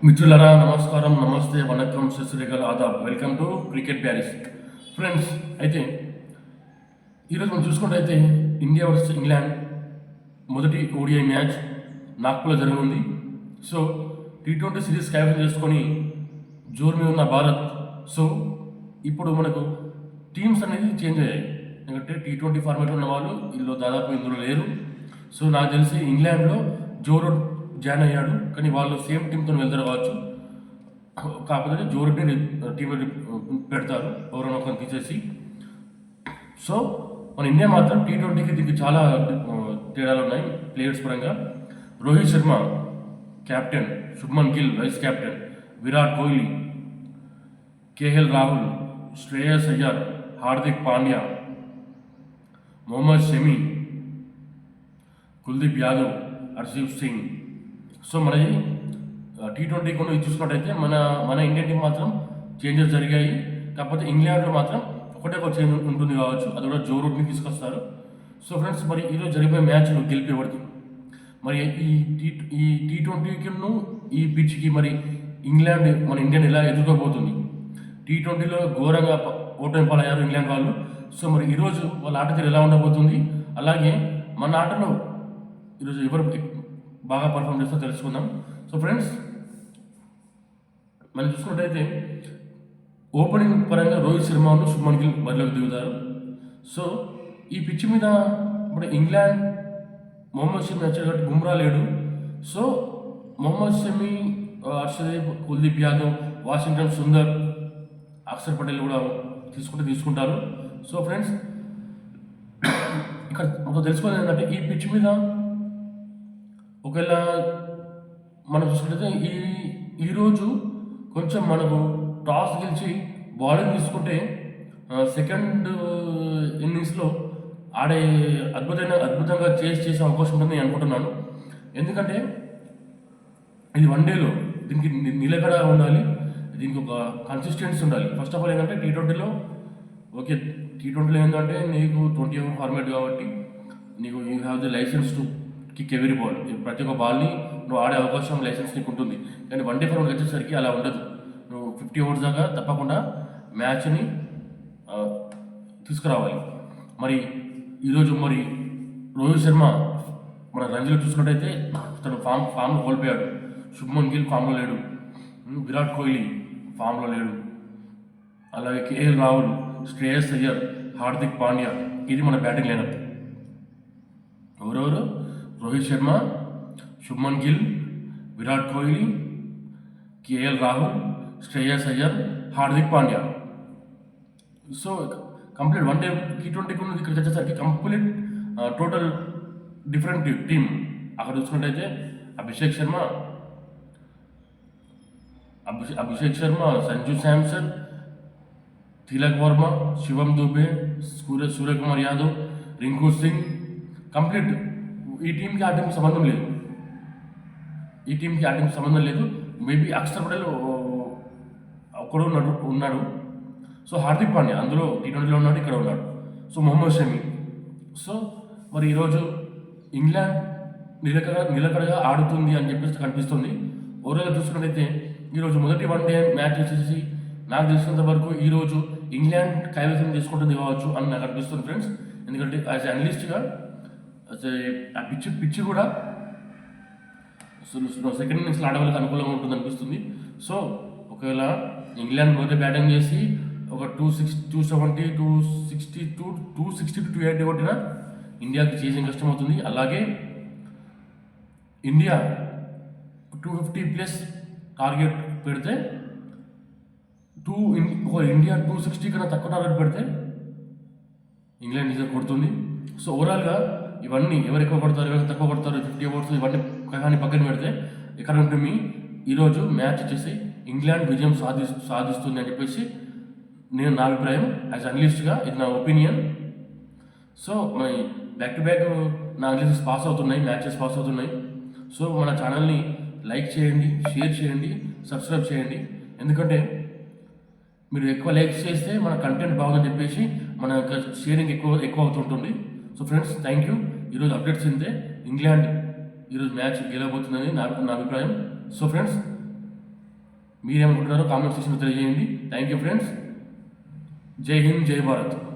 మిత్రులరా నమస్కారం, నమస్తే, వణకం, శుశ్రీకల్, ఆదాబ్. Welcome to cricket Paris. Friends, అయితే ఈరోజు మనం చూసుకుంటే అయితే ఇండియా వర్సెస్ ఇంగ్లాండ్ మొదటి ఓడిఐ మ్యాచ్ నాగ్పూర్లో జరగనుంది. సో T20 సిరీస్ క్యాప్చర్ చేసుకొని జోరు మీద ఉన్న భారత్. సో ఇప్పుడు మనకు టీమ్స్ అనేది చేంజ్ అయ్యాయి. ఎందుకంటే T20 ఫార్మాట్లో ఉన్న వాళ్ళు వీళ్ళు దాదాపు ఇందులో లేరు. సో నాకు తెలిసి ఇంగ్లాండ్లో జో రూట్ జాయిన్ అయ్యాడు, కానీ వాళ్ళు సేమ్ టీంతో వెళ్తారు కావచ్చు. కాకపోతే జో రూట్ని టీంలో పెడతారు ఎవరైనా ఒకరిని తీసేసి. సో మన ఇండియా మాత్రం T20కి దీనికి చాలా తేడాలు ఉన్నాయి ప్లేయర్స్ పరంగా. Rohit Sharma captain, Shubman Gill vice captain, Virat Kohli, KL Rahul, Shreyas Iyer, Hardik Pandya, Mohammed Shami, Kuldeep Yadav, Harshdeep Singh. So మనది T20 కూడా చూసుకున్నట్టయితే మన మన ఇండియన్ టీం మాత్రం చేంజెస్ జరిగాయి. కాకపోతే ఇంగ్లాండ్లో మాత్రం ఒకటే ఒక చేంజ్ ఉంటుంది కావచ్చు, అది కూడా జో రూట్ని తీసుకొస్తారు. సో ఫ్రెండ్స్, మరి ఈరోజు జరిగే మ్యాచ్లో గెలిపేవాడికి మరి ఈ T20కిను ఈ పిచ్కి మరి ఇంగ్లాండ్ మన ఇండియన్ ఎలా ఎదుర్కోబోతుంది. T20లో ఘోరంగా ఓటమి పాలయ్యారు ఇంగ్లాండ్ వాళ్ళు. సో మరి ఈరోజు వాళ్ళ ఆట తీరు ఎలా ఉండబోతుంది, అలాగే మన ఆటలో ఈరోజు ఎవరు బాగా పర్ఫామ్ చేస్తో తెలుసుకుందాం. సో ఫ్రెండ్స్, మనం చూసుకున్నట్టయితే ఓపెనింగ్ పరంగా రోహిత్ శర్మను, శుభ్మన్ గిల్ బరిలోకి దిగుతారు. సో ఈ పిచ్ మీద ఇప్పుడు ఇంగ్లాండ్ మొహమ్మద్ షమి వచ్చాడు కాబట్టి బుమ్రా లేడు. సో మొహమ్మద్ షమి, హర్షదీప్, కుల్దీప్ యాదవ్, వాషింగ్టన్ సుందర్, అక్షర్ పటేల్ కూడా తీసుకుంటారు. సో ఫ్రెండ్స్, ఇక్కడ మనకు తెలుసుకోవాలి ఏంటంటే ఈ పిచ్ మీద ఒకవేళ మనం చూసుకుంటే ఈరోజు కొంచెం మనకు టాస్ గెలిచి బౌలింగ్ తీసుకుంటే సెకండ్ ఇన్నింగ్స్లో ఆడే అద్భుతంగా చేసే అవకాశం ఉంటుందని నేను అనుకుంటున్నాను. ఎందుకంటే ఇది వన్డేలో దీనికి నిలకడ ఉండాలి, దీనికి ఒక కన్సిస్టెన్సీ ఉండాలి. ఫస్ట్ ఆఫ్ ఆల్ ఏంటంటే T20లో ఓకే, T20లో ఏంటంటే నీకు 20 ఓవర్ ఫార్మాట్ కాబట్టి నీకు you have the licence to kick every ball. ప్రతి ఒక్క బాల్ని నువ్వు ఆడే అవకాశం, లైసెన్స్ నీకు ఉంటుంది. కానీ వన్డే ఫార్మాట్ వచ్చేసరికి అలా ఉండదు. నువ్వు 50 ఓవర్స్ దాకా తప్పకుండా మ్యాచ్ని తీసుకురావాలి. మరి ఈరోజు మరి రోహిత్ శర్మ మన రంజీలో చూసుకున్నట్టయితే తను ఫామ్లో కోల్పోయాడు. శుభ్మన్ గిల్ ఫామ్లో లేడు, విరాట్ కోహ్లీ ఫామ్లో లేడు, అలాగే కేఎల్ రాహుల్, శ్రేయస్ అయ్యర్, హార్దిక్ పాండ్యా. ఇది మన బ్యాటింగ్ లైనప్. ఎవరెవరు? Rohit Sharma, Shubman Gill, Virat Kohli, KL Rahul, Shreyas Iyer, Hardik Pandya. So complete one day T20 ఇక్కడికి వచ్చేసరికి కంప్లీట్ టోటల్ డిఫరెంట్ టీమ్. అక్కడ చూసుకున్నట్టయితే అభిషేక్ శర్మ, సంజు శాంసన్, తిలక్ వర్మ, శివం దూబే, సూర్యకుమార్ యాదవ్, రింకు సింగ్. కంప్లీట్ ఈ టీంకి ఆ టీంకి సంబంధం లేదు. మేబీ అక్షర్ పటేల్ ఒక్కడు ఉన్నాడు. సో హార్దిక్ పాండ్యా అందులో T20లో ఉన్నాడు, ఇక్కడ ఉన్నాడు. సో మొహమ్మద్ షమి. సో మరి ఈరోజు ఇంగ్లాండ్ నిలకడగా ఆడుతుంది అని చెప్పేసి కనిపిస్తుంది. ఓవరాల్గా చూసుకున్నట్టయితే ఈరోజు మొదటి వన్డే మ్యాచ్ వచ్చేసి నాకు తెలిసినంత వరకు ఈరోజు ఇంగ్లాండ్ కైవసం చేసుకుంటుంది కావచ్చు అని నాకు అనిపిస్తుంది ఫ్రెండ్స్. ఎందుకంటే యాజ్ అనలిస్ట్గా ఆ పిచ్ కూడా సెకండ్ ఇన్నింగ్స్లో ఆడవాళ్ళకి అనుకూలంగా ఉంటుంది అనిపిస్తుంది. సో ఒకవేళ ఇంగ్లాండ్ మొదటి బ్యాటింగ్ చేసి ఒక 270, 260 to 280 కొట్టినా ఇండియాకి చేసింగ్ కష్టం అవుతుంది. అలాగే ఇండియా 250+ టార్గెట్ పెడితే ఇండియా 260 కన్నా తక్కువ టార్గెట్ పెడితే ఇంగ్లాండ్ ఈజీగా కొడుతుంది. సో ఓవరాల్గా ఇవన్నీ ఎవరు ఎక్కువ కొడతారు, ఎవరు తక్కువ కొడతారు, 50 ఓవర్స్ ఇవన్నీ కానీ పక్కన పెడితే ఇక్కడ ఉంటుంది ఈరోజు మ్యాచ్ వచ్చేసి ఇంగ్లాండ్ విజయం సాధిస్తుంది అని చెప్పేసి నా అభిప్రాయం. యాజ్ అనలిస్ట్గా ఇది నా ఒపీనియన్. సో మన బ్యాక్ టు బ్యాక్ నా అనాలిసిస్ మ్యాచెస్ పాస్ అవుతున్నాయి. సో మన ఛానల్ని లైక్ చేయండి, షేర్ చేయండి, సబ్స్క్రైబ్ చేయండి. ఎందుకంటే మీరు ఎక్కువ లైక్స్ చేస్తే మన కంటెంట్ బాగుందని చెప్పేసి మన షేరింగ్ ఎక్కువ అవుతుంటుంది. So friends, thank you. ఈరోజు అప్డేట్స్ ఇంగ్లాండ్ ఈరోజు మ్యాచ్ గెలవబోతుందని నా అభిప్రాయం. సో ఫ్రెండ్స్, మీరేమనుకుంటున్నారో కామెంట్ సెక్షన్లో తెలియజేయండి. Thank you friends. జై హింద్, జై భారత్.